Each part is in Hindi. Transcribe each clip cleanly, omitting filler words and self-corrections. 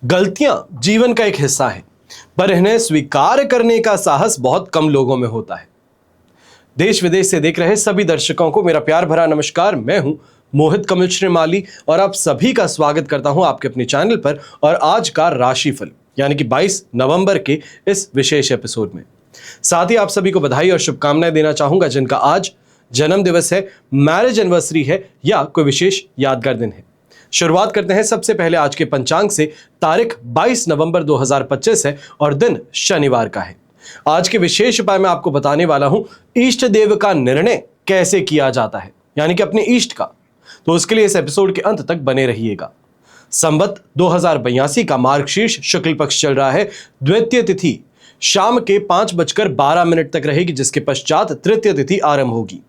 गलतियां जीवन का एक हिस्सा है, पर इन्हें स्वीकार करने का साहस बहुत कम लोगों में होता है। देश विदेश से देख रहे सभी दर्शकों को मेरा प्यार भरा नमस्कार। मैं हूं मोहित कमल श्रीमाली और आप सभी का स्वागत करता हूं आपके अपने चैनल पर और आज का राशिफल यानी कि 22 नवंबर के इस विशेष एपिसोड में। साथ ही आप सभी को बधाई और शुभकामनाएं देना चाहूंगा जिनका आज जन्म दिवस है, मैरिज एनिवर्सरी है या कोई विशेष यादगार दिन है। शुरुआत करते हैं सबसे पहले आज के पंचांग से। तारीख 22 नवंबर 2025 है और दिन शनिवार का है। आज के विशेष उपाय में आपको बताने वाला हूं इष्ट देव का निर्णय कैसे किया जाता है, यानी कि अपने इष्ट का। तो उसके लिए इस एपिसोड के अंत तक बने रहिएगा। संवत 2082 का मार्गशीर्ष शुक्ल पक्ष चल रहा है। द्वितीय तिथि शाम के 5:12 तक रहेगी, जिसके पश्चात तृतीय तिथि आरंभ होगी।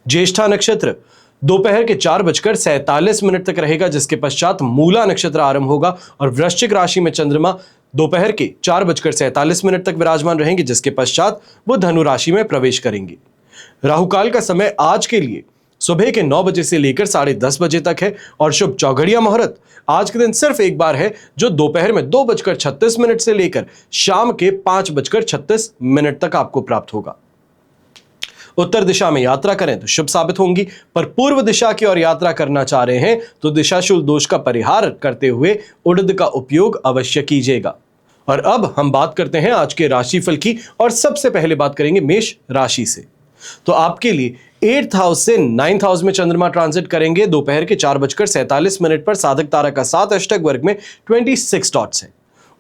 ज्येष्ठा नक्षत्र दोपहर के 4:47 तक रहेगा, जिसके पश्चात मूला नक्षत्र आरंभ होगा और वृश्चिक राशि में चंद्रमा दोपहर के 4:47 तक विराजमान रहेंगे, जिसके पश्चात वो धनु राशि में प्रवेश करेंगे। राहुकाल का समय आज के लिए सुबह के 9 बजे से लेकर 10:30 बजे तक है और शुभ चौघड़िया मुहूर्त आज के दिन सिर्फ एक बार है, जो दोपहर में 2:36 से लेकर शाम के 5:36 तक आपको प्राप्त होगा। उत्तर दिशा में यात्रा करें तो शुभ साबित होंगी, पर पूर्व दिशा की ओर यात्रा करना चाह रहे हैं तो दिशाशूल दोष का परिहार करते हुए उड़द का उपयोग अवश्य कीजिएगा। और अब हम बात करते हैं आज के राशिफल की और सबसे पहले बात करेंगे मेष राशि से। तो आपके लिए 8th हाउस से 9th हाउस में चंद्रमा ट्रांजिट करेंगे। दोपहर के 4:47 पर साधक तारा का 7 अष्टक वर्ग में 26 डॉट्स है।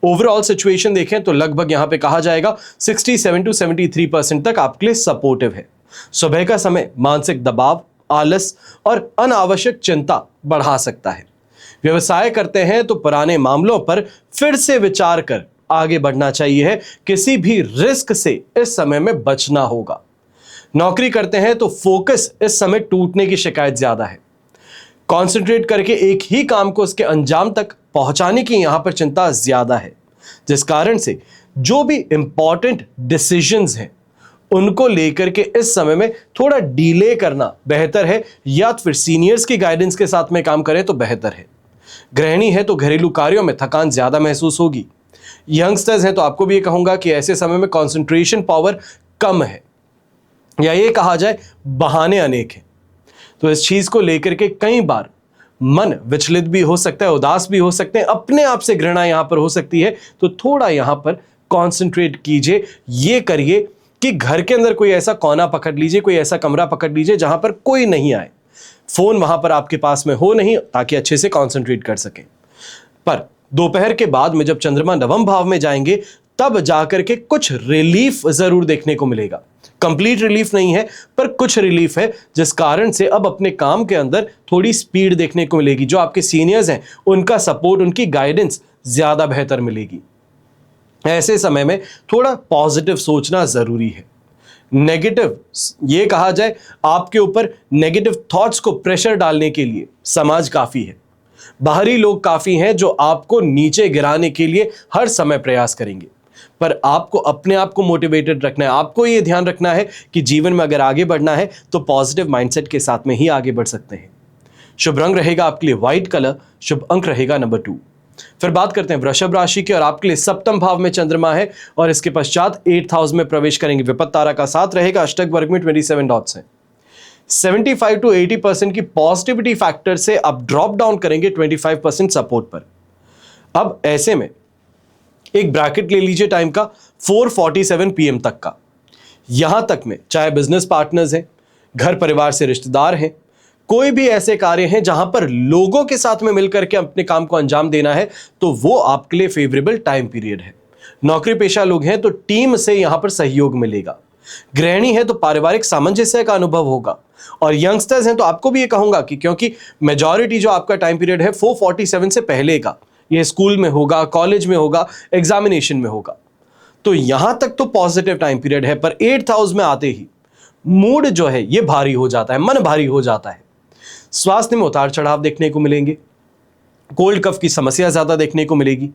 ओवरऑल सिचुएशन देखें तो लगभग यहां पे कहा जाएगा 67 to 73% तक आपके लिए सपोर्टिव है। सुबह का समय मानसिक दबाव, आलस और अनावश्यक चिंता बढ़ा सकता है। व्यवसाय करते हैं तो पुराने मामलों पर फिर से विचार कर आगे बढ़ना चाहिए है। किसी भी रिस्क से इस समय में बचना होगा। नौकरी करते हैं तो फोकस इस समय टूटने की शिकायत ज्यादा है। कंसंट्रेट करके एक ही काम को उसके अंजाम तक पहुंचाने की यहां पर चिंता ज्यादा है, जिस कारण से जो भी इंपॉर्टेंट डिसीजंस हैं उनको लेकर के इस समय में थोड़ा डिले करना बेहतर है, या फिर सीनियर्स की गाइडेंस के साथ में काम करें तो बेहतर है। गृहिणी है तो घरेलू कार्यों में थकान ज्यादा महसूस होगी। यंगस्टर्स हैं तो आपको भी ये कहूंगा कि ऐसे समय में कंसंट्रेशन पावर कम है, या ये कहा जाए बहाने अनेक हैं। तो इस चीज को लेकर के कई बार मन विचलित भी हो सकता है, उदास भी हो सकते हैं, अपने आप से घृणा यहां पर हो सकती है। तो थोड़ा यहां पर कंसंट्रेट कीजिए। ये करिए कि घर के अंदर कोई ऐसा कोना पकड़ लीजिए, कोई ऐसा कमरा पकड़ लीजिए जहां पर कोई नहीं आए, फोन वहां पर आपके पास में हो नहीं, ताकि अच्छे से कंसंट्रेट कर सकें। पर दोपहर के बाद में जब चंद्रमा नवम भाव में जाएंगे तब जाकर के कुछ रिलीफ जरूर देखने को मिलेगा। कंप्लीट रिलीफ नहीं है, पर कुछ रिलीफ है, जिस कारण से अब अपने काम के अंदर थोड़ी स्पीड देखने को मिलेगी। जो आपके सीनियर्स हैं उनका सपोर्ट, उनकी गाइडेंस ज्यादा बेहतर मिलेगी। ऐसे समय में थोड़ा पॉजिटिव सोचना जरूरी है। नेगेटिव, ये कहा जाए आपके ऊपर नेगेटिव थॉट्स को प्रेशर डालने के लिए समाज काफी है, बाहरी लोग काफी हैं जो आपको नीचे गिराने के लिए हर समय प्रयास करेंगे। पर आपको अपने आप को मोटिवेटेड रखना है। आपको ये ध्यान रखना है कि जीवन में अगर आगे बढ़ना है तो पॉजिटिव माइंडसेट के साथ में ही आगे बढ़ सकते हैं। शुभ रंग रहेगा आपके लिए व्हाइट कलर, शुभ अंक रहेगा नंबर 2। फिर बात करते हैं वृषभ राशि की और आपके लिए सप्तम भाव में चंद्रमा है और इसके पश्चात 8th हाउस में प्रवेश करेंगे। विपत्त तारा का 7 रहेगा, अष्टक वर्ग में 27 डॉट्स हैं। 75 to 80% की पॉजिटिविटी फैक्टर से अब ड्रॉप डाउन करेंगे 25% सपोर्ट पर। अब ऐसे में एक ब्रैकेट ले लीजिए टाइम का 4:47 PM तक का। यहां तक में चाहे बिजनेस पार्टनर्स हैं, घर परिवार से रिश्तेदार हैं, कोई भी ऐसे कार्य हैं जहां पर लोगों के साथ में मिलकर के अपने काम को अंजाम देना है, तो वो आपके लिए फेवरेबल टाइम पीरियड है। नौकरी पेशा लोग हैं तो टीम से यहां पर सहयोग मिलेगा। गृहिणी है तो पारिवारिक सामंजस्य का अनुभव होगा। और यंगस्टर्स हैं तो आपको भी ये कहूंगा कि क्योंकि मेजॉरिटी जो आपका टाइम पीरियड है 4:47 से पहले का, ये स्कूल में होगा, कॉलेज में होगा, एग्जामिनेशन में होगा, तो यहां तक तो पॉजिटिव टाइम पीरियड है। पर 8th हाउस में आते ही मूड जो है ये भारी हो जाता है, मन भारी हो जाता है। स्वास्थ्य में उतार चढ़ाव देखने को मिलेंगे, कोल्ड कफ की समस्या ज्यादा देखने को मिलेगी।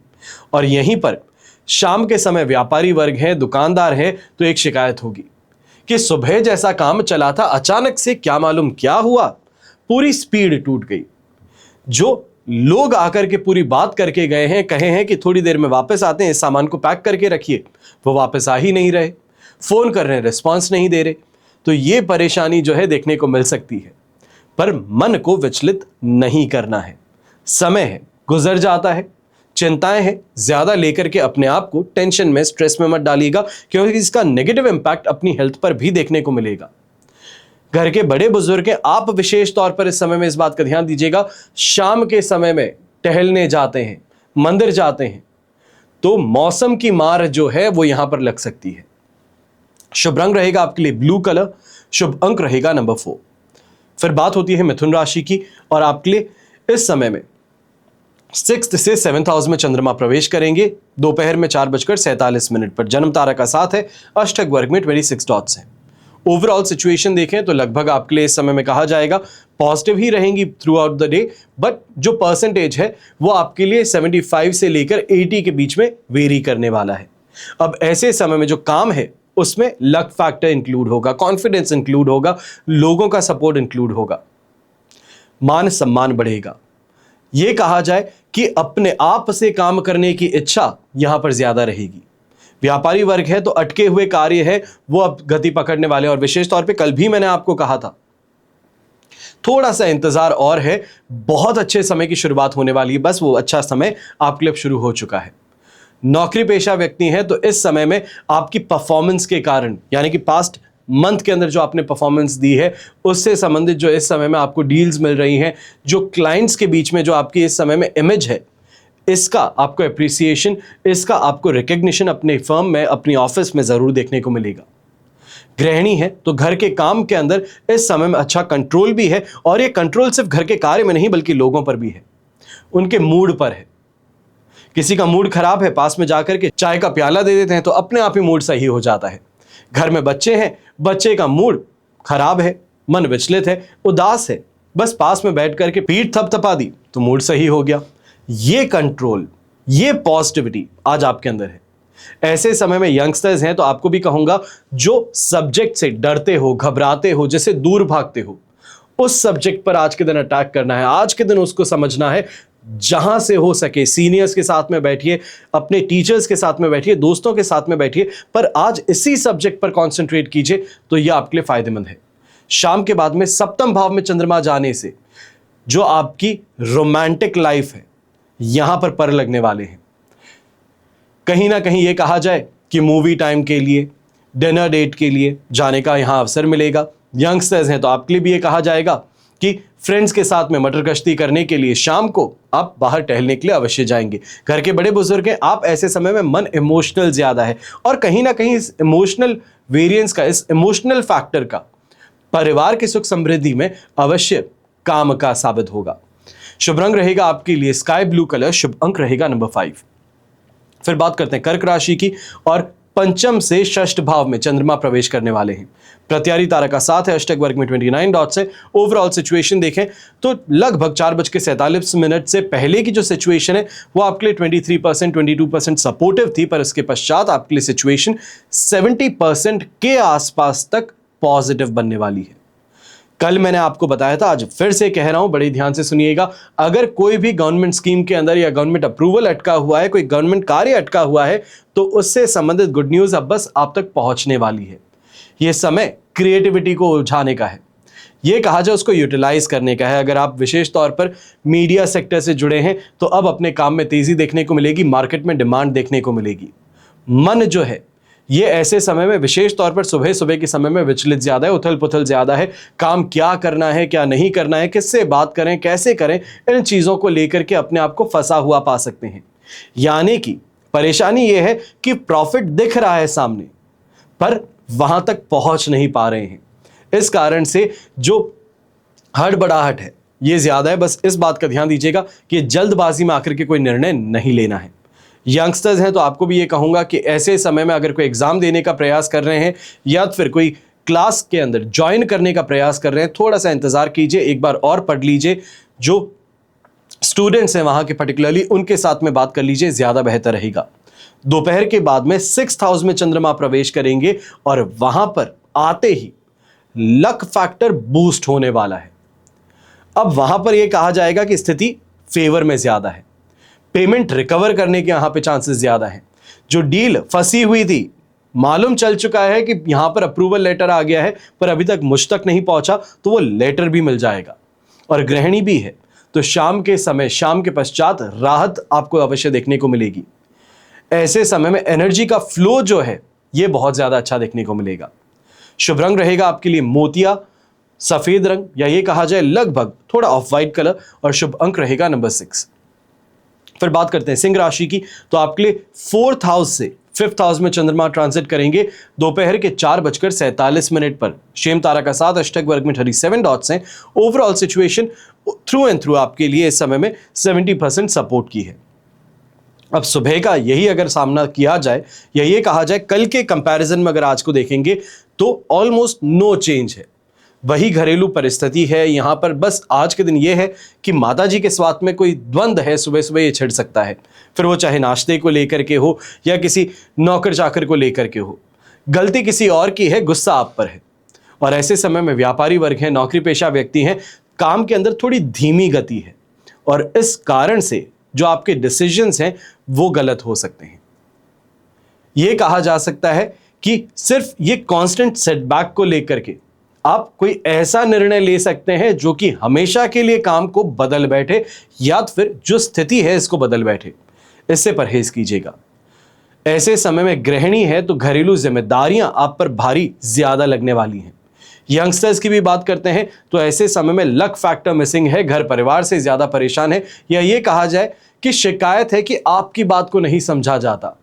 और यहीं पर शाम के समय व्यापारी वर्ग है, दुकानदार है, तो एक शिकायत होगी कि सुबह जैसा काम चला था अचानक से क्या मालूम क्या हुआ, पूरी स्पीड टूट गई। जो लोग आकर के पूरी बात करके गए हैं, कहे हैं कि थोड़ी देर में वापस आते हैं, इस सामान को पैक करके रखिए, वो वापस आ ही नहीं रहे, फोन कर रहे हैं, रिस्पॉन्स नहीं दे रहे। तो ये परेशानी जो है देखने को मिल सकती है। पर मन को विचलित नहीं करना है। समय है, गुजर जाता है। चिंताएं हैं, ज्यादा लेकर के अपने आप को टेंशन में, स्ट्रेस में मत डालिएगा, क्योंकि इसका नेगेटिव इंपैक्ट अपनी हेल्थ पर भी देखने को मिलेगा। घर के बड़े बुजुर्ग हैं, आप विशेष तौर पर इस समय में इस बात का ध्यान दीजिएगा, शाम के समय में टहलने जाते हैं, मंदिर जाते हैं, तो मौसम की मार जो है वो यहां पर लग सकती है। शुभ रंग रहेगा आपके लिए ब्लू कलर, शुभ अंक रहेगा नंबर 4। फिर बात होती है मिथुन राशि की, और आपके लिए इस समय में 6th से 7th हाउस में चंद्रमा प्रवेश करेंगे दोपहर में 4:47 पर। जन्म तारा का साथ है, अष्टक वर्ग में 26 डॉट्स है। ओवरऑल सिचुएशन देखें तो लगभग आपके लिए इस समय में कहा जाएगा पॉजिटिव ही रहेंगी through out the day, but जो परसेंटेज है वो आपके लिए 75 से लेकर 80 के बीच में वेरी करने वाला है। अब ऐसे समय में जो काम है उसमें लक फैक्टर इंक्लूड होगा, कॉन्फिडेंस इंक्लूड होगा, लोगों का सपोर्ट इंक्लूड होगा, मान सम्मान बढ़ेगा। यह कहा जाए कि अपने आप से काम करने की इच्छा यहां पर ज्यादा रहेगी। व्यापारी वर्ग है तो अटके हुए कार्य है वो अब गति पकड़ने वाले, और विशेष तौर पे कल भी मैंने आपको कहा था थोड़ा सा इंतजार और है, बहुत अच्छे समय की शुरुआत होने वाली है, बस वो अच्छा समय आपके लिए शुरू हो चुका है। नौकरी पेशा व्यक्ति हैं तो इस समय में आपकी परफॉर्मेंस के कारण, यानी कि पास्ट मंथ के अंदर जो आपने परफॉर्मेंस दी है उससे संबंधित जो इस समय में आपको डील्स मिल रही हैं, जो क्लाइंट्स के बीच में जो आपकी इस समय में इमेज है, इसका आपको एप्रिसिएशन, इसका आपको रिकग्निशन अपने फर्म में, अपनी ऑफिस में जरूर देखने को मिलेगा। गृहिणी है तो घर के काम के अंदर इस समय में अच्छा कंट्रोल भी है, और ये कंट्रोल सिर्फ घर के कार्य में नहीं बल्कि लोगों पर भी है, उनके मूड पर है। किसी का मूड खराब है, पास में जाकर के चाय का प्याला दे देते हैं तो अपने आप ही मूड सही हो जाता है। घर में बच्चे हैं, बच्चे का मूड खराब है, मन विचलित है, उदास है, बस पास में बैठ करके पीठ थपथपा दी तो मूड सही हो गया। ये कंट्रोल, ये पॉजिटिविटी आज आपके अंदर है। ऐसे समय में यंगस्टर्स हैं तो आपको भी कहूंगा, जो सब्जेक्ट से डरते हो, घबराते हो, जिससे दूर भागते हो, उस सब्जेक्ट पर आज के दिन अटैक करना है। आज के दिन उसको समझना है, जहां से हो सके सीनियर्स के साथ में बैठिए, अपने टीचर्स के साथ में बैठिए, दोस्तों के साथ में बैठिए, पर आज इसी सब्जेक्ट पर कंसंट्रेट कीजिए तो यह आपके लिए फायदेमंद है। शाम के बाद में सप्तम भाव में चंद्रमा जाने से जो आपकी रोमांटिक लाइफ है यहां पर लगने वाले हैं। कहीं ना कहीं यह कहा जाए कि मूवी टाइम के लिए, डिनर डेट के लिए जाने का यहां अवसर मिलेगा। यंगस्टर्स हैं तो आपके लिए भी ये कहा जाएगा कि फ्रेंड्स के साथ में मटर गश्ती करने के लिए शाम को आप बाहर टहलने के लिए अवश्य जाएंगे। घर के बड़े बुजुर्ग हैं, आप ऐसे समय में मन इमोशनल ज्यादा है, और कहीं ना कहीं इस इमोशनल वेरिएंस का, इस इमोशनल फैक्टर का परिवार की सुख समृद्धि में अवश्य काम का साबित होगा। शुभ रंग रहेगा आपके लिए स्काई ब्लू कलर, शुभ अंक रहेगा नंबर 5। फिर बात करते हैं कर्क राशि की, और पंचम से षष्ठ भाव में चंद्रमा प्रवेश करने वाले हैं। प्रत्यारी तारा का साथ है, अष्टक वर्ग में 29 डॉट्स है। ओवरऑल सिचुएशन देखें तो लगभग 4:47 से पहले की जो सिचुएशन है वो आपके लिए 23%, 22% सपोर्टिव थी, पर इसके पश्चात आपके लिए सिचुएशन 70% के आसपास तक पॉजिटिव बनने वाली है। कल मैंने आपको बताया था, आज फिर से कह रहा हूं, बड़े ध्यान से सुनिएगा, अगर कोई भी गवर्नमेंट स्कीम के अंदर या गवर्नमेंट अप्रूवल अटका हुआ है, कोई गवर्नमेंट कार्य अटका हुआ है, तो उससे संबंधित गुड न्यूज अब बस आप तक पहुंचने वाली है। यह समय क्रिएटिविटी को उलझाने का है, यह कहा जाए उसको यूटिलाइज करने का है। अगर आप विशेष तौर पर मीडिया सेक्टर से जुड़े हैं तो अब अपने काम में तेजी देखने को मिलेगी, मार्केट में डिमांड देखने को मिलेगी। मन जो है ये ऐसे समय में, विशेष तौर पर सुबह सुबह के समय में विचलित ज्यादा है, उथल पुथल ज्यादा है। काम क्या करना है, क्या नहीं करना है, किससे बात करें, कैसे करें, इन चीजों को लेकर के अपने आप को फंसा हुआ पा सकते हैं। यानी कि परेशानी यह है कि प्रॉफिट दिख रहा है सामने, पर वहां तक पहुंच नहीं पा रहे हैं। इस कारण से जो हड़बड़ाहट है ये ज्यादा है। बस इस बात का ध्यान दीजिएगा कि जल्दबाजी में आकर के कोई निर्णय नहीं लेना है। यंगस्टर्स हैं तो आपको भी ये कहूंगा कि ऐसे समय में अगर कोई एग्जाम देने का प्रयास कर रहे हैं या फिर कोई क्लास के अंदर ज्वाइन करने का प्रयास कर रहे हैं, थोड़ा सा इंतजार कीजिए, एक बार और पढ़ लीजिए, जो स्टूडेंट्स हैं वहां के पर्टिकुलरली उनके साथ में बात कर लीजिए, ज्यादा बेहतर रहेगा। दोपहर के बाद में 6th हाउस में चंद्रमा प्रवेश करेंगे और वहां पर आते ही लक फैक्टर बूस्ट होने वाला है। अब वहां पर यह कहा जाएगा कि स्थिति फेवर में ज्यादा है। पेमेंट रिकवर करने के यहां पे चांसेस ज्यादा हैं। जो डील फंसी हुई थी, मालूम चल चुका है कि यहां पर अप्रूवल लेटर आ गया है पर अभी तक मुझ तक नहीं पहुंचा, तो वो लेटर भी मिल जाएगा। और गृहिणी भी है तो शाम के समय, शाम के पश्चात राहत आपको अवश्य देखने को मिलेगी। ऐसे समय में एनर्जी का फ्लो जो है ये बहुत ज्यादा अच्छा देखने को मिलेगा। शुभ रंग रहेगा आपके लिए मोतिया, सफेद रंग या ये कहा जाए लगभग थोड़ा ऑफ वाइट कलर, और शुभ अंक रहेगा नंबर 6। फिर बात करते हैं सिंह राशि की, तो आपके लिए 4th हाउस से 5th हाउस में चंद्रमा ट्रांजिट करेंगे दोपहर के 4:47 पर। शेम तारा का साथ, अष्टक वर्ग में 37 डॉट्स हैं। Overall situation through and through आपके लिए इस समय में 70% सपोर्ट की है। अब सुबह का यही अगर सामना किया जाए या ये कहा जाए कल के कंपैरिजन में अगर आज को देखेंगे तो ऑलमोस्ट नो चेंज है, वही घरेलू परिस्थिति है। यहां पर बस आज के दिन यह है कि माता जी के स्वास्थ्य में कोई द्वंद है, सुबह सुबह ये छिड़ सकता है, फिर वो चाहे नाश्ते को लेकर के हो या किसी नौकर चाकर को लेकर के हो। गलती किसी और की है, गुस्सा आप पर है। और ऐसे समय में व्यापारी वर्ग है, नौकरी पेशा व्यक्ति हैं, काम के अंदर थोड़ी धीमी गति है और इस कारण से जो आपके डिसीजंस हैं वो गलत हो सकते हैं। यह कहा जा सकता है कि सिर्फ ये कांस्टेंट सेटबैक को लेकर के आप कोई ऐसा निर्णय ले सकते हैं जो कि हमेशा के लिए काम को बदल बैठे या फिर जो स्थिति है इसको बदल बैठे। इससे परहेज कीजिएगा। ऐसे समय में गृहिणी है तो घरेलू जिम्मेदारियां आप पर भारी ज्यादा लगने वाली हैं। यंगस्टर्स की भी बात करते हैं तो ऐसे समय में लक फैक्टर मिसिंग है, घर परिवार से ज्यादा परेशान है या ये कहा जाए कि शिकायत है कि आपकी बात को नहीं समझा जाता।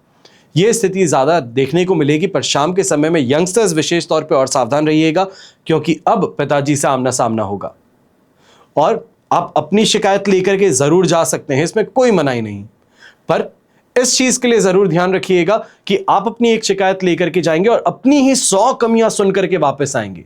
यह स्थिति ज्यादा देखने को मिलेगी, पर शाम के समय में यंगस्टर्स विशेष तौर पे और सावधान रहिएगा क्योंकि अब पिताजी से आमना सामना होगा और आप अपनी शिकायत लेकर के जरूर जा सकते हैं, इसमें कोई मनाही नहीं। पर इस चीज के लिए जरूर ध्यान रखिएगा कि आप अपनी एक शिकायत लेकर के जाएंगे और अपनी ही 100 कमियां सुन करके वापस आएंगे।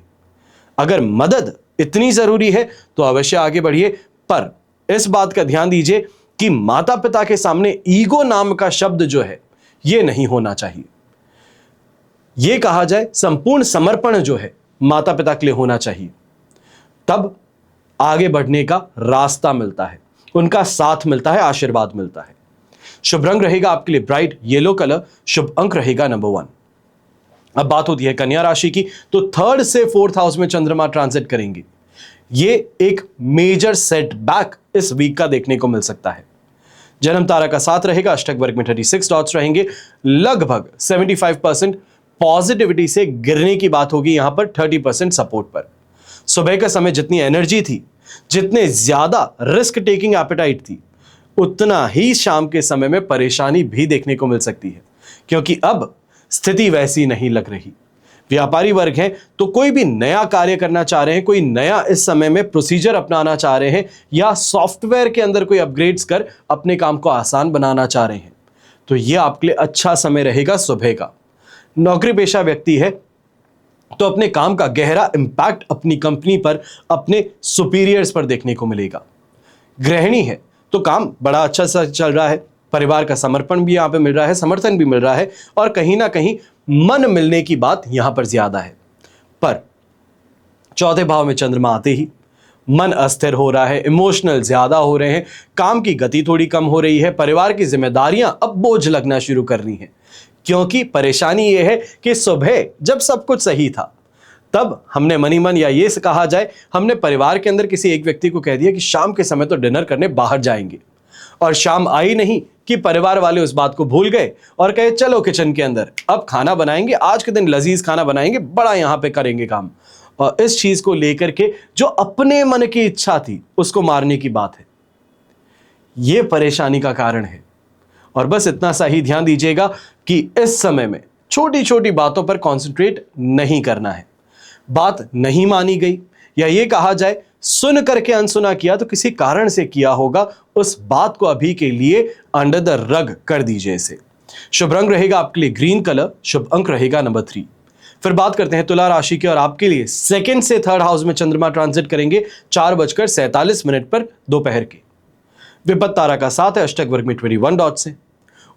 अगर मदद इतनी जरूरी है तो अवश्य आगे बढ़िए, पर इस बात का ध्यान दीजिए कि माता पिता के सामने ईगो नाम का शब्द जो है यह नहीं होना चाहिए। यह कहा जाए संपूर्ण समर्पण जो है माता पिता के लिए होना चाहिए, तब आगे बढ़ने का रास्ता मिलता है, उनका साथ मिलता है, आशीर्वाद मिलता है। शुभ रंग रहेगा आपके लिए ब्राइट येलो कलर, शुभ अंक रहेगा नंबर 1। अब बात होती है कन्या राशि की, तो 3rd से 4th हाउस में चंद्रमा ट्रांजिट करेंगे। ये एक मेजर सेटबैक इस वीक का देखने को मिल सकता है। जन्म तारा का साथ रहेगा, अष्टक वर्ग में 36 डॉट्स रहेंगे। लगभग 75% पॉजिटिविटी से गिरने की बात होगी यहां पर 30% सपोर्ट पर। सुबह का समय जितनी एनर्जी थी, जितने ज्यादा रिस्क टेकिंग एपेटाइट थी, उतना ही शाम के समय में परेशानी भी देखने को मिल सकती है क्योंकि अब स्थिति वैसी नहीं लग रही। व्यापारी वर्ग हैं तो कोई भी नया कार्य करना चाह रहे हैं, कोई नया इस समय में प्रोसीजर अपनाना चाह रहे हैं या सॉफ्टवेयर के अंदर कोई अपग्रेड्स कर अपने काम को आसान बनाना चाह रहे हैं, तो यह आपके लिए अच्छा समय रहेगा सुबह का। नौकरी पेशा व्यक्ति है तो अपने काम का गहरा इंपैक्ट अपनी कंपनी पर, अपने सुपीरियर्स पर देखने को मिलेगा। गृहिणी है तो काम बड़ा अच्छा सा चल रहा है, परिवार का समर्पण भी यहां पे मिल रहा है, समर्थन भी मिल रहा है और कहीं ना कहीं मन मिलने की बात यहां पर ज्यादा है। पर 4थे भाव में चंद्रमा आते ही मन अस्थिर हो रहा है, इमोशनल ज्यादा हो रहे हैं, काम की गति थोड़ी कम हो रही है, परिवार की जिम्मेदारियां अब बोझ लगना शुरू कर रही हैं क्योंकि परेशानी यह है कि सुबह जब सब कुछ सही था तब हमने मनी मन या ये कहा जाए हमने परिवार के अंदर किसी एक व्यक्ति को कह दिया कि शाम के समय तो डिनर करने बाहर जाएंगे, और शाम आई नहीं कि परिवार वाले उस बात को भूल गए और कहे चलो किचन के अंदर अब खाना बनाएंगे, आज के दिन लजीज खाना बनाएंगे, बड़ा यहां पे करेंगे काम। और इस चीज को लेकर के जो अपने मन की इच्छा थी उसको मारने की बात है, यह परेशानी का कारण है। और बस इतना सा ही ध्यान दीजिएगा कि इस समय में छोटी छोटी बातों पर कॉन्सेंट्रेट नहीं करना है। बात नहीं मानी गई या ये कहा जाए सुन करके अनसुना किया तो किसी कारण से किया होगा, उस बात को अभी के लिए अंडर द रग कर दीजिए इसे। शुभ रंग रहेगा आपके लिए ग्रीन कलर, शुभ अंक रहेगा नंबर 3। फिर बात करते हैं तुला राशि की, और आपके लिए 2nd से 3rd हाउस में चंद्रमा ट्रांजिट करेंगे 4:47 पर दोपहर के। विपत्त तारा का साथ है, अष्टक वर्ग में 21 डॉट्स है।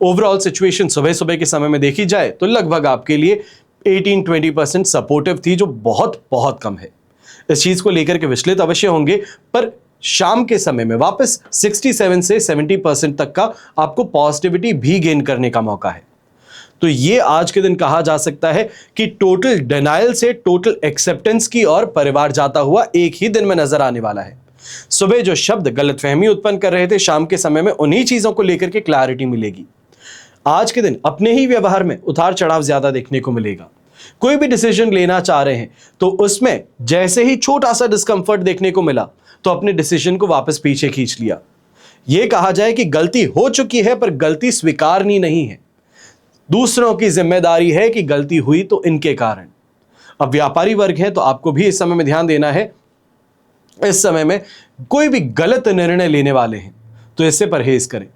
ओवरऑल सिचुएशन सुबह सुबह के समय में देखी जाए तो लगभग आपके लिए 18-20% सपोर्टिव थी, जो बहुत बहुत कम है। इस चीज को लेकर के विचलित अवश्य होंगे, पर शाम के समय में वापस 67 से 70% तक का आपको पॉजिटिविटी भी गेन करने का मौका है। तो ये आज के दिन कहा जा सकता है कि टोटल डिनायल से टोटल एक्सेप्टेंस की ओर परिवार जाता हुआ एक ही दिन में नजर आने वाला है। सुबह जो शब्द गलतफहमी उत्पन्न कर रहे थे, शाम के समय में उन्हीं चीजों को लेकर के क्लैरिटी मिलेगी। आज के दिन अपने ही व्यवहार में उतार चढ़ाव ज्यादा देखने को मिलेगा। कोई भी डिसीजन लेना चाह रहे हैं तो उसमें जैसे ही छोटा सा डिस्कंफर्ट देखने को मिला तो अपने डिसीजन को वापस पीछे खींच लिया। यह कहा जाए कि गलती हो चुकी है पर गलती स्वीकारनी नहीं है। दूसरों की जिम्मेदारी है कि गलती हुई तो इनके कारण। अब व्यापारी वर्ग है तो आपको भी इस समय में ध्यान देना है। इस समय में कोई भी गलत निर्णय लेने वाले हैं तो इससे परहेज करें।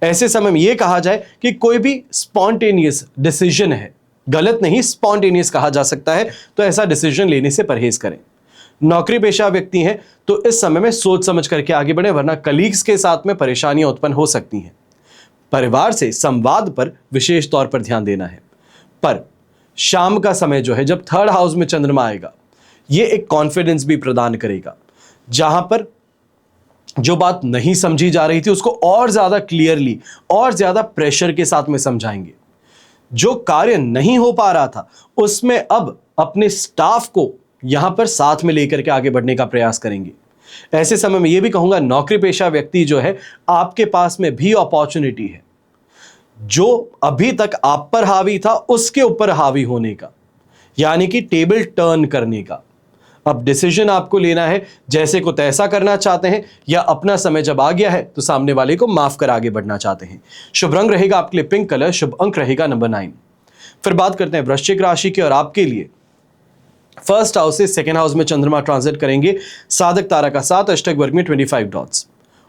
ऐसे समय में यह कहा जाए कि कोई भी स्पॉन्टेनियस डिसीजन है, गलत नहीं स्पॉन्टेनियस कहा जा सकता है, तो ऐसा डिसीजन लेने से परहेज करें। नौकरी पेशा व्यक्ति हैं तो इस समय में सोच समझ करके आगे बढ़े, वरना कलीग्स के साथ में परेशानियां उत्पन्न हो सकती हैं। परिवार से संवाद पर विशेष तौर पर ध्यान देना है। पर शाम का समय जो है, जब थर्ड हाउस में चंद्रमा आएगा, यह एक कॉन्फिडेंस भी प्रदान करेगा। जहां पर जो बात नहीं समझी जा रही थी उसको और ज्यादा क्लियरली और ज्यादा प्रेशर के साथ में समझाएंगे। जो कार्य नहीं हो पा रहा था उसमें अब अपने स्टाफ को यहां पर साथ में लेकर के आगे बढ़ने का प्रयास करेंगे। ऐसे समय में यह भी कहूंगा, नौकरी पेशा व्यक्ति जो है, आपके पास में भी अपॉर्चुनिटी है जो अभी तक आप पर हावी था उसके ऊपर हावी होने का, यानी कि टेबल टर्न करने का। अब डिसीजन आपको लेना है, जैसे को तैसा करना चाहते हैं या अपना समय जब आ गया है तो सामने वाले को माफ कर आगे बढ़ना चाहते हैं। शुभ रंग रहेगा आपके लिए पिंक कलर, शुभ अंक रहेगा नंबर 9। फिर बात करते हैं वृश्चिक राशि की, और आपके लिए फर्स्ट हाउस से सेकेंड हाउस में चंद्रमा ट्रांजिट करेंगे। साधक तारा का 7, अष्टक वर्ग में 25 डॉट्स।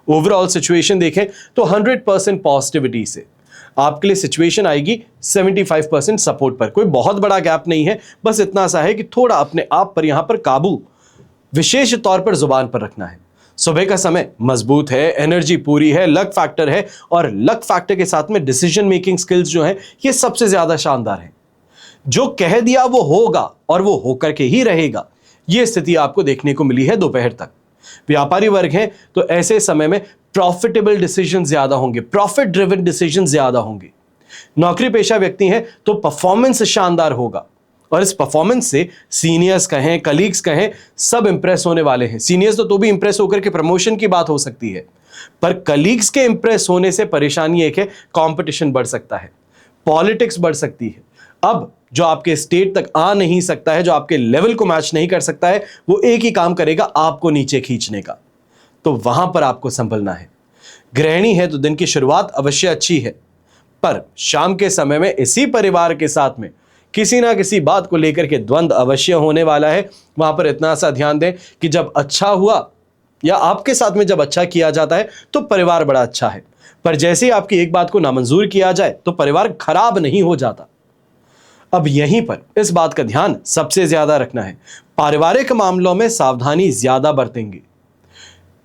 ओवरऑल सिचुएशन देखें तो 100% पॉजिटिविटी से आपके लिए सिचुएशन आएगी 75% सपोर्ट पर। कोई बहुत बड़ा गैप नहीं है, बस इतना सा है कि थोड़ा अपने आप पर यहां पर काबू विशेष तौर पर जुबान पर रखना है। सुबह का समय मजबूत है, एनर्जी पूरी है, लक फैक्टर है, और लक फैक्टर के साथ में डिसीजन मेकिंग स्किल्स जो है ये सबसे ज्यादा शानदार है। जो कह दिया वो होगा और वो होकर के ही रहेगा, यह स्थिति आपको देखने को मिली है दोपहर तक। व्यापारी वर्ग है तो ऐसे समय में प्रॉफिटेबल डिसीजन ज्यादा होंगे, प्रॉफिट ड्रिवन डिसीजन ज्यादा होंगे। नौकरी पेशा व्यक्ति हैं तो परफॉर्मेंस शानदार होगा, और इस परफॉर्मेंस से सीनियर्स कहें, कलीग्स कहें, सब इंप्रेस होने वाले हैं। सीनियर्स तो भी इंप्रेस होकर के प्रमोशन की बात हो सकती है, पर कलीग्स के इंप्रेस होने से परेशानी एक है, कंपटीशन बढ़ सकता है, पॉलिटिक्स बढ़ सकती है। अब जो आपके स्टेट तक आ नहीं सकता है, जो आपके लेवल को मैच नहीं कर सकता है, वो एक ही काम करेगा, आपको नीचे खींचने का। तो वहां पर आपको संभलना है। गृहिणी है तो दिन की शुरुआत अवश्य अच्छी है, पर शाम के समय में इसी परिवार के साथ में किसी ना किसी बात को लेकर के द्वंद्व अवश्य होने वाला है। वहां पर इतना सा ध्यान दें कि जब अच्छा हुआ या आपके साथ में जब अच्छा किया जाता है तो परिवार बड़ा अच्छा है, पर जैसे ही आपकी एक बात को नामंजूर किया जाए तो परिवार खराब नहीं हो जाता। अब यहीं पर इस बात का ध्यान सबसे ज्यादा रखना है, पारिवारिक मामलों में सावधानी ज्यादा बरतेंगे।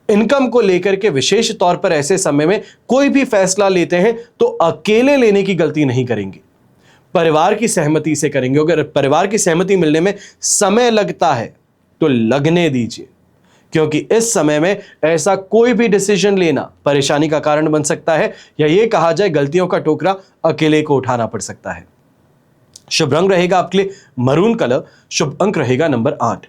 इनकम को लेकर के विशेष तौर पर ऐसे समय में कोई भी फैसला लेते हैं तो अकेले लेने की गलती नहीं करेंगे, परिवार की सहमति से करेंगे। अगर परिवार की सहमति मिलने में समय लगता है तो लगने दीजिए, क्योंकि इस समय में ऐसा कोई भी डिसीजन लेना परेशानी का कारण बन सकता है, या यह कहा जाए गलतियों का टोकरा अकेले को उठाना पड़ सकता है। शुभ रंग रहेगा आपके लिए मरून कलर, शुभ अंक रहेगा नंबर 8।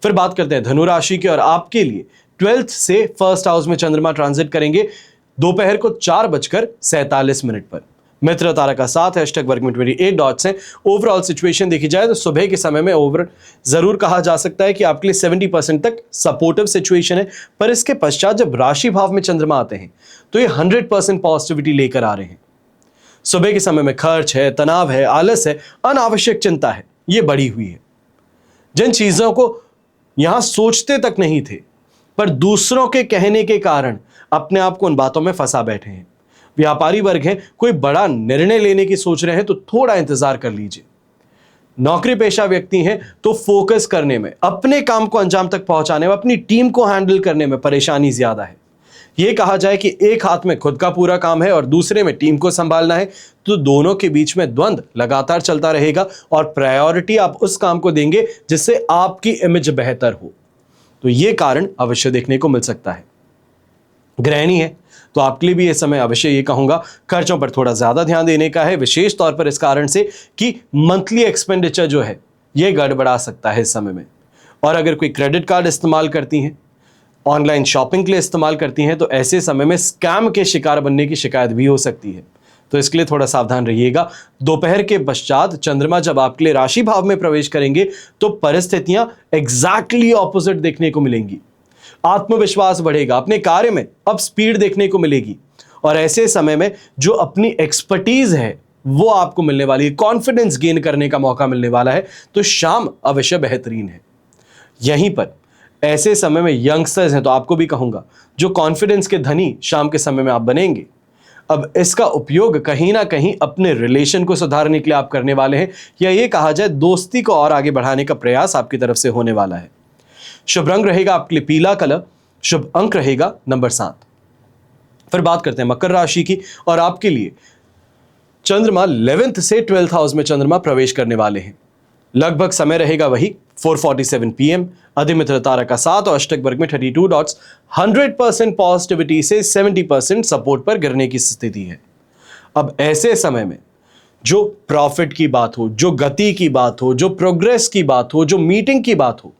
फिर बात करते हैं धनु राशि की, और आपके लिए 12th से फर्स्ट हाउस में चंद्रमा ट्रांजिट करेंगे दोपहर को 4:47 पर। मित्र तारा का 7 है, अष्टक वर्ग में 28 डॉट्स हैं। ओवरऑल सिचुएशन देखी जाए तो सुबह के समय में ओवर जरूर कहा जा सकता है कि आपके लिए 70% तक सपोर्टिव सिचुएशन है, पर इसके पश्चात जब राशि भाव में चंद्रमा आते हैं तो ये 100% पॉजिटिविटी लेकर आ रहे हैं। सुबह के समय में खर्च है, तनाव है, आलस है, अनावश्यक चिंता है, ये बढ़ी हुई है। जिन चीजों को यहां सोचते तक नहीं थे, पर दूसरों के कहने के कारण अपने आप को उन बातों में फंसा बैठे हैं। व्यापारी वर्ग हैं, कोई बड़ा निर्णय लेने की सोच रहे हैं तो थोड़ा इंतजार कर लीजिए। नौकरी पेशा व्यक्ति हैं तो फोकस करने में, अपने काम को अंजाम तक पहुंचाने में, अपनी टीम को हैंडल करने में परेशानी ज्यादा है। यह कहा जाए कि एक हाथ में खुद का पूरा काम है और दूसरे में टीम को संभालना है, तो दोनों के बीच में द्वंद्व लगातार चलता रहेगा, और प्रायोरिटी आप उस काम को देंगे जिससे आपकी इमेज बेहतर हो। तो ये कारण अवश्य देखने को मिल सकता है। गृहिणी है तो आपके लिए भी ये समय अवश्य ये कहूंगा खर्चों पर थोड़ा ज्यादा ध्यान देने का है, विशेष तौर पर इस कारण से कि मंथली एक्सपेंडिचर जो है ये गड़बड़ा सकता है इस समय में। और अगर कोई क्रेडिट कार्ड इस्तेमाल करती हैं, ऑनलाइन शॉपिंग के लिए इस्तेमाल करती हैं, तो ऐसे समय में स्कैम के शिकार बनने की शिकायत भी हो सकती है, तो इसके लिए थोड़ा सावधान रहिएगा। दोपहर के पश्चात चंद्रमा जब आपके लिए राशि भाव में प्रवेश करेंगे तो परिस्थितियां एग्जैक्टली ऑपोजिट देखने को मिलेंगी। आत्मविश्वास बढ़ेगा, अपने कार्य में अब स्पीड देखने को मिलेगी और ऐसे समय में जो अपनी एक्सपर्टीज है वो आपको मिलने वाली है, कॉन्फिडेंस गेन करने का मौका मिलने वाला है, तो शाम अवश्य बेहतरीन है। यहीं पर ऐसे समय में यंगस्टर्स हैं तो आपको भी कहूंगा जो कॉन्फिडेंस के धनी शाम के समय में आप बनेंगे। अब इसका उपयोग कहीं ना कहीं अपने रिलेशन को सुधारने के लिए आप करने वाले हैं, या ये कहा जाए दोस्ती को और आगे बढ़ाने का प्रयास आपकी तरफ से होने वाला है। शुभ रंग रहेगा आपके लिए पीला कलर, शुभ अंक रहेगा नंबर 7। फिर बात करते हैं मकर राशि की, और आपके लिए चंद्रमा 11th से 12th हाउस में चंद्रमा प्रवेश करने वाले हैं। लगभग समय रहेगा वही 4:47 PM, अधिमित्र तारा का 7 और अष्टक वर्ग में 32 डॉट्स, 100% पॉजिटिविटी से 70% सपोर्ट पर गिरने की स्थिति है। अब ऐसे समय में जो प्रॉफिट की बात हो, जो गति की बात हो, जो प्रोग्रेस की बात हो, जो मीटिंग की बात हो,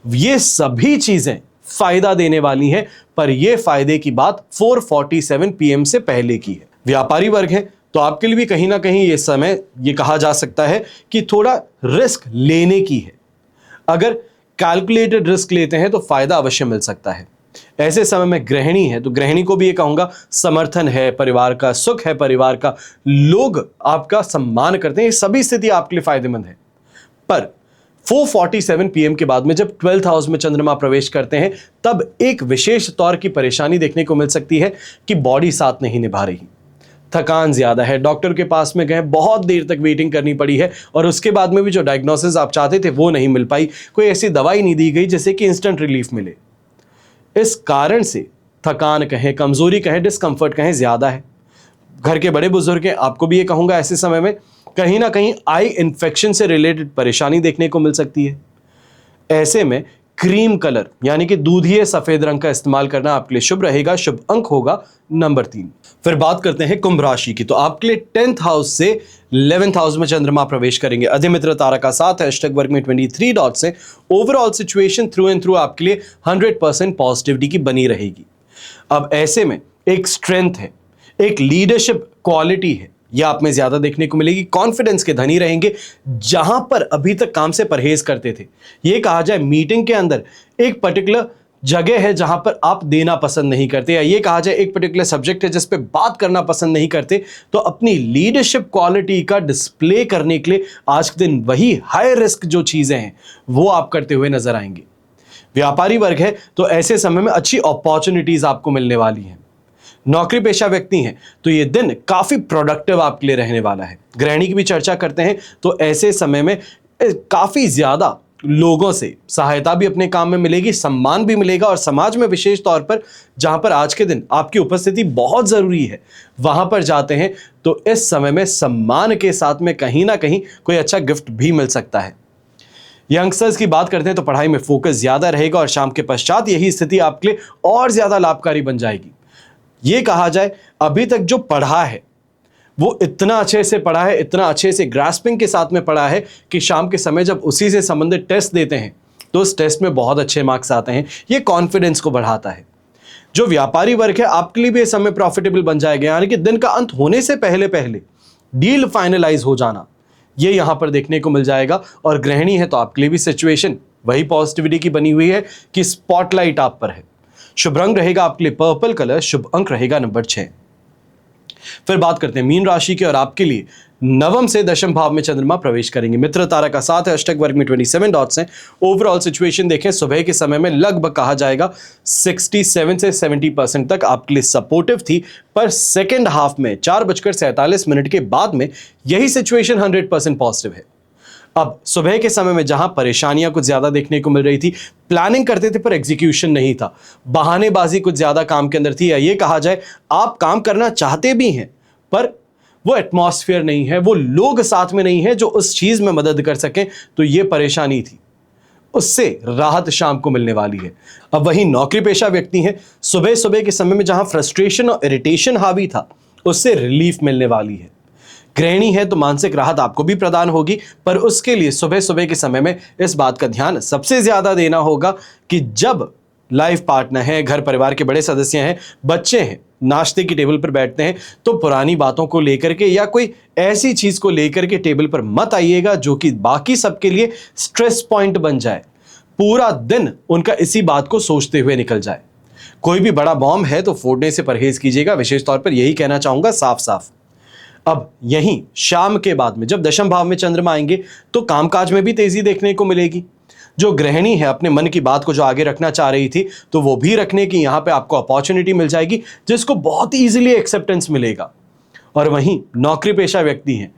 ये सभी चीजें फायदा देने वाली हैं, पर यह फायदे की बात 4:47 PM से पहले की है। व्यापारी वर्ग है तो आपके लिए भी कहीं ना कहीं ये समय ये कहा जा सकता है कि थोड़ा रिस्क लेने की है। अगर कैलकुलेटेड रिस्क लेते हैं तो फायदा अवश्य मिल सकता है। ऐसे समय में गृहिणी है तो गृहिणी को भी ये कहूंगा समर्थन है, परिवार का सुख है, परिवार का लोग आपका सम्मान करते हैं, ये सभी स्थिति आपके लिए फायदेमंद है। पर 4:47 PM के बाद में जब 12th हाउस में चंद्रमा प्रवेश करते हैं तब एक विशेष तौर की परेशानी देखने को मिल सकती है कि बॉडी साथ नहीं निभा रही, थकान ज्यादा है, डॉक्टर के पास में गए, बहुत देर तक वेटिंग करनी पड़ी है और उसके बाद में भी जो डायग्नोसिस आप चाहते थे वो नहीं मिल पाई, कोई ऐसी दवाई नहीं दी गई जिससे कि इंस्टेंट रिलीफ मिले। इस कारण से थकान कहें, कमजोरी कहें, डिस्कंफर्ट कहें, ज्यादा है। घर के बड़े बुजुर्ग हैं, आपको भी ये कहूंगा ऐसे समय में कहीं ना कहीं आई इन्फेक्शन से रिलेटेड परेशानी देखने को मिल सकती है। ऐसे में क्रीम कलर यानी कि दूधिये सफेद रंग का इस्तेमाल करना आपके लिए शुभ रहेगा। शुभ अंक होगा नंबर 3। फिर बात करते हैं कुंभ राशि की, तो आपके लिए 10th हाउस से 11th हाउस में चंद्रमा प्रवेश करेंगे। अधिमित्र तारा का 7 है, अष्टक वर्ग में 23 डॉट्स है। Overall situation through and through आपके लिए 100% पॉजिटिविटी की बनी रहेगी। अब ऐसे में एक स्ट्रेंथ है, एक लीडरशिप क्वालिटी है, यह आप में ज्यादा देखने को मिलेगी। कॉन्फिडेंस के धनी रहेंगे। जहां पर अभी तक काम से परहेज करते थे, यह कहा जाए मीटिंग के अंदर एक पर्टिकुलर जगह है जहां पर आप देना पसंद नहीं करते, या ये कहा जाए एक पर्टिकुलर सब्जेक्ट है जिस पे बात करना पसंद नहीं करते, तो अपनी लीडरशिप क्वालिटी का डिस्प्ले करने के लिए आज के दिन वही हाई रिस्क जो चीजें हैं वो आप करते हुए नजर आएंगे। व्यापारी वर्ग है तो ऐसे समय में अच्छी अपॉर्चुनिटीज आपको मिलने वाली हैं। नौकरी पेशा व्यक्ति हैं तो ये दिन काफी प्रोडक्टिव आपके लिए रहने वाला है। गृहिणी की भी चर्चा करते हैं तो ऐसे समय में काफी ज्यादा लोगों से सहायता भी अपने काम में मिलेगी, सम्मान भी मिलेगा, और समाज में विशेष तौर पर जहां पर आज के दिन आपकी उपस्थिति बहुत जरूरी है वहां पर जाते हैं तो इस समय में सम्मान के साथ में कहीं ना कहीं कोई अच्छा गिफ्ट भी मिल सकता है। यंगस्टर्स की बात करते हैं तो पढ़ाई में फोकस ज्यादा रहेगा और शाम के पश्चात यही स्थिति आपके लिए और ज्यादा लाभकारी बन जाएगी। ये कहा जाए अभी तक जो पढ़ा है वो इतना अच्छे से पढ़ा है, इतना अच्छे से ग्रास्पिंग के साथ में पढ़ा है कि शाम के समय जब उसी से संबंधित टेस्ट देते हैं तो उस टेस्ट में बहुत अच्छे मार्क्स आते हैं। ये कॉन्फिडेंस को बढ़ाता है। जो व्यापारी वर्ग है आपके लिए भी ये समय प्रॉफिटेबल बन जाएगा, यानी कि दिन का अंत होने से पहले पहले डील फाइनलाइज हो जाना ये यहां पर देखने को मिल जाएगा। और गृहिणी है तो आपके लिए भी सिचुएशन वही पॉजिटिविटी की बनी हुई है कि स्पॉटलाइट आप पर है। शुभ रंग रहेगा आपके लिए पर्पल कलर, शुभ अंक रहेगा नंबर 6। फिर बात करते हैं मीन राशि के, और आपके लिए नवम से दशम भाव में चंद्रमा प्रवेश करेंगे। मित्र तारा का 7 है, अष्टक वर्ग में 27 डॉट्स हैं। ओवरऑल सिचुएशन देखें सुबह के समय में लगभग कहा जाएगा 67 से 70% तक आपके लिए सपोर्टिव थी, पर सेकेंड हाफ में 4:47 के बाद में यही सिचुएशन 100% पॉजिटिव है। अब सुबह के समय में जहां परेशानियां कुछ ज्यादा देखने को मिल रही थी, प्लानिंग करते थे पर एग्जीक्यूशन नहीं था, बहानेबाजी कुछ ज्यादा काम के अंदर थी, या ये कहा जाए आप काम करना चाहते भी हैं पर वो एटमॉस्फेयर नहीं है, वो लोग साथ में नहीं है जो उस चीज में मदद कर सकें, तो ये परेशानी थी। उससे राहत शाम को मिलने वाली है। अब वही नौकरी पेशा व्यक्ति हैं, सुबह सुबह के समय में जहां फ्रस्ट्रेशन और इरिटेशन हावी था, उससे रिलीफ मिलने वाली है। गृहिणी है तो मानसिक राहत आपको भी प्रदान होगी, पर उसके लिए सुबह सुबह के समय में इस बात का ध्यान सबसे ज्यादा देना होगा कि जब लाइफ पार्टनर है, घर परिवार के बड़े सदस्य हैं, बच्चे हैं, नाश्ते की टेबल पर बैठते हैं, तो पुरानी बातों को लेकर के या कोई ऐसी चीज को लेकर के टेबल पर मत आइएगा जो कि बाकी सबके लिए स्ट्रेस पॉइंट बन जाए। पूरा दिन उनका इसी बात को सोचते हुए निकल जाए। कोई भी बड़ा बॉम्ब है तो फोड़ने से परहेज कीजिएगा, विशेष तौर पर यही कहना चाहूंगा साफ साफ। अब यहीं शाम के बाद में जब दशम भाव में चंद्रमा आएंगे तो कामकाज में भी तेजी देखने को मिलेगी। जो गृहिणी है अपने मन की बात को जो आगे रखना चाह रही थी, तो वो भी रखने की यहां पे आपको अपॉर्चुनिटी मिल जाएगी, जिसको बहुत इजीली एक्सेप्टेंस मिलेगा। और वहीं नौकरी पेशा व्यक्ति हैं,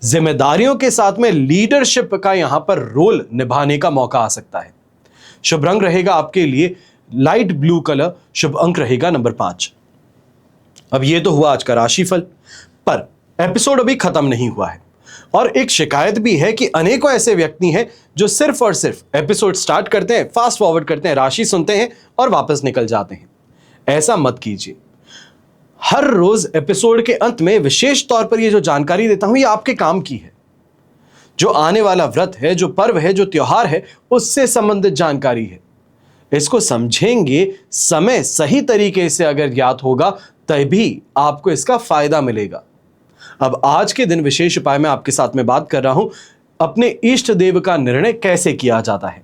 जिम्मेदारियों के साथ में लीडरशिप का यहां पर रोल निभाने का मौका आ सकता है। शुभ रंग रहेगा आपके लिए लाइट ब्लू कलर, शुभ अंक रहेगा नंबर 5। अब ये तो हुआ आज का राशिफल, पर एपिसोड अभी खत्म नहीं हुआ है और एक शिकायत भी है कि अनेकों ऐसे व्यक्ति हैं जो सिर्फ और सिर्फ एपिसोड स्टार्ट करते हैं, फास्ट फॉरवर्ड करते हैं, राशि सुनते हैं और वापस निकल जाते हैं। ऐसा मत कीजिए। हर रोज एपिसोड के अंत में विशेष तौर पर ये जो जानकारी देता हूं, ये आपके काम की है। जो आने वाला व्रत है, जो पर्व है, जो त्योहार है, उससे संबंधित जानकारी है। इसको समझेंगे, समय सही तरीके से अगर ज्ञात होगा तभी आपको इसका फायदा मिलेगा। अब आज के दिन विशेष उपाय में आपके साथ में बात कर रहा हूं, अपने इष्ट देव का निर्णय कैसे किया जाता है।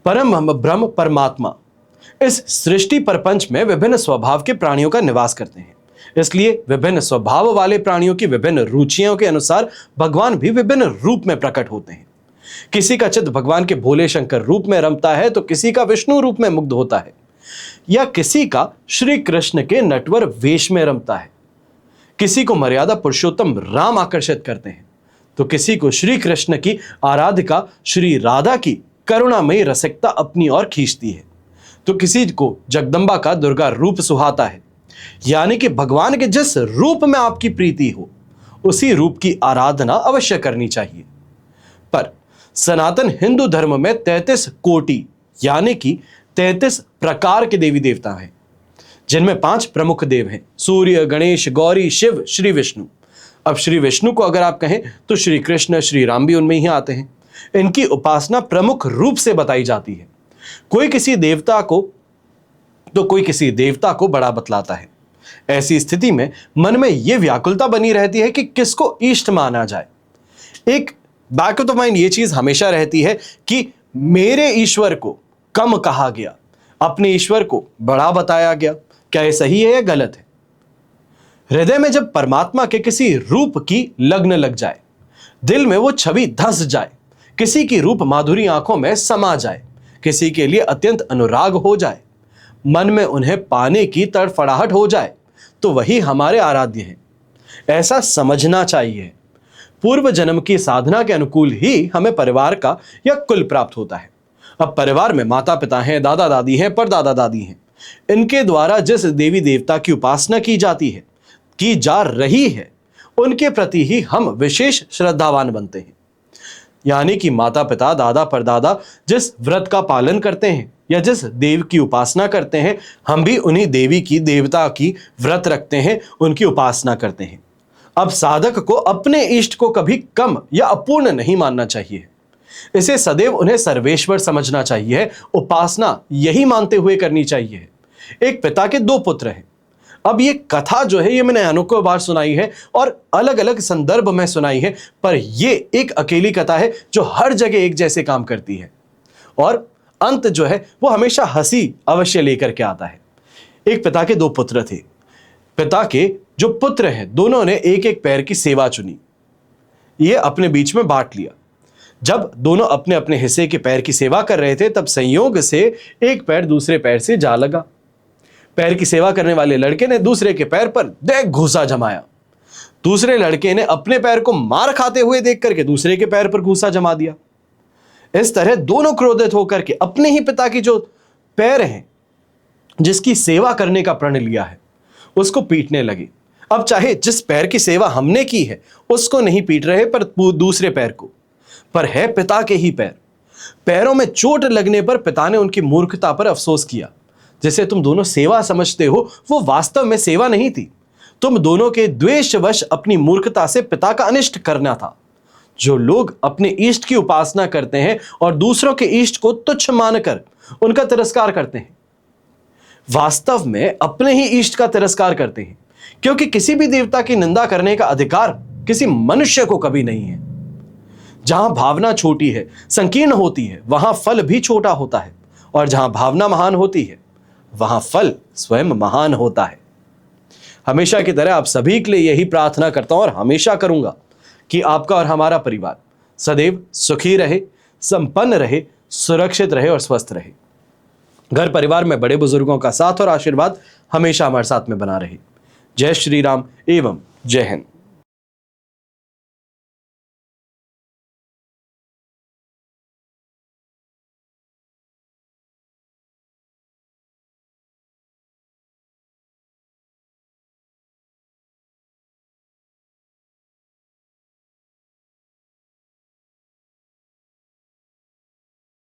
परम ब्रह्म परमात्मा इस सृष्टि प्रपंच में विभिन्न स्वभाव के प्राणियों का निवास करते हैं, इसलिए विभिन्न स्वभाव वाले प्राणियों की विभिन्न रुचियों के अनुसार भगवान भी विभिन्न रूप में प्रकट होते हैं। किसी का चित्त भगवान के भोले शंकर रूप में रमता है, तो किसी का विष्णु रूप में मुग्ध होता है, या किसी का श्री कृष्ण के नटवर वेश में रमता है। किसी को मर्यादा पुरुषोत्तम राम आकर्षित करते हैं, तो किसी को श्री कृष्ण की आराधिका श्री राधा की करुणामयी रसिकता अपनी ओर खींचती है, तो किसी को जगदम्बा का दुर्गा रूप सुहाता है। यानी कि भगवान के जिस रूप में आपकी प्रीति हो, उसी रूप की आराधना अवश्य करनी चाहिए। पर सनातन हिंदू धर्म में 33 कोटि यानी कि 33 प्रकार के देवी देवता हैं, जिनमें 5 प्रमुख देव हैं, सूर्य, गणेश, गौरी, शिव, श्री विष्णु। अब श्री विष्णु को अगर आप कहें तो श्री कृष्ण, श्री राम भी उनमें ही आते हैं। इनकी उपासना प्रमुख रूप से बताई जाती है। कोई किसी देवता को बड़ा बतलाता है। ऐसी स्थिति में मन में यह व्याकुलता बनी रहती है कि किसको इष्ट माना जाए। एक बैक ऑफ द माइंड ये चीज हमेशा रहती है कि मेरे ईश्वर को कम कहा गया, अपने ईश्वर को बड़ा बताया गया। क्या ये सही है या गलत है? हृदय में जब परमात्मा के किसी रूप की लगन लग जाए, दिल में वो छवि धंस जाए, किसी की रूप माधुरी आंखों में समा जाए, किसी के लिए अत्यंत अनुराग हो जाए, मन में उन्हें पाने की तड़फड़ाहट हो जाए, तो वही हमारे आराध्य हैं। ऐसा समझना चाहिए। पूर्व जन्म की साधना के अनुकूल ही हमें परिवार का या कुल प्राप्त होता है। अब परिवार में माता पिता हैं, दादा दादी हैं, परदादा दादी हैं। इनके द्वारा जिस देवी देवता की उपासना की जाती है, की जा रही है, उनके प्रति ही हम विशेष श्रद्धावान बनते हैं। यानी कि माता पिता, दादा परदादा जिस व्रत का पालन करते हैं या जिस देव की उपासना करते हैं, हम भी उन्हीं देवी की, देवता की व्रत रखते हैं, उनकी उपासना करते हैं। अब साधक को अपने इष्ट को कभी कम या अपूर्ण नहीं मानना चाहिए। इसे सदैव उन्हें सर्वेश्वर समझना चाहिए। उपासना यही मानते हुए करनी चाहिए। एक पिता के 2 पुत्र हैं। अब ये कथा जो है, ये मैंने अनेकों बार सुनाई है और अलग अलग संदर्भ में सुनाई है, पर ये एक अकेली कथा है जो हर जगह एक जैसे काम करती है और अंत जो है वो हमेशा हंसी अवश्य लेकर के आता है। एक पिता के 2 पुत्र थे। पिता के जो पुत्र हैं, दोनों ने एक एक पैर की सेवा चुनी। ये अपने बीच में बांट लिया। जब दोनों अपने अपने हिस्से के पैर की सेवा कर रहे थे, तब संयोग से एक पैर दूसरे पैर से जा लगा। पैर की सेवा करने वाले लड़के ने दूसरे के पैर पर देख घूसा जमाया। दूसरे लड़के ने अपने पैर को मार खाते हुए देख करके दूसरे के पैर पर घूसा जमा दिया। इस तरह दोनों क्रोधित होकर के अपने ही पिता की जो पैर हैं, जिसकी सेवा करने का प्रण लिया है, उसको पीटने लगे। अब चाहे जिस पैर की सेवा हमने की है उसको नहीं पीट रहे, पर दूसरे पैर को, पर है पिता के ही पैर। पैरों में चोट लगने पर पिता ने उनकी मूर्खता पर अफसोस किया। जिसे तुम दोनों सेवा समझते हो वो वास्तव में सेवा नहीं थी, तुम दोनों के द्वेषवश अपनी मूर्खता से पिता का अनिष्ट करना था। जो लोग अपने इष्ट की उपासना करते हैं और दूसरों के इष्ट को तुच्छ मानकर उनका तिरस्कार करते हैं, वास्तव में अपने ही इष्ट का तिरस्कार करते हैं, क्योंकि किसी भी देवता की निंदा करने का अधिकार किसी मनुष्य को कभी नहीं है। जहां भावना छोटी है, संकीर्ण होती है, वहां फल भी छोटा होता है, और जहां भावना महान होती है वहां फल स्वयं महान होता है। हमेशा की तरह आप सभी के लिए यही प्रार्थना करता हूं और हमेशा करूंगा कि आपका और हमारा परिवार सदैव सुखी रहे, संपन्न रहे, सुरक्षित रहे और स्वस्थ रहे। घर परिवार में बड़े बुजुर्गों का साथ और आशीर्वाद हमेशा हमारे साथ में बना रहे। जय श्री राम एवं जय हिंद।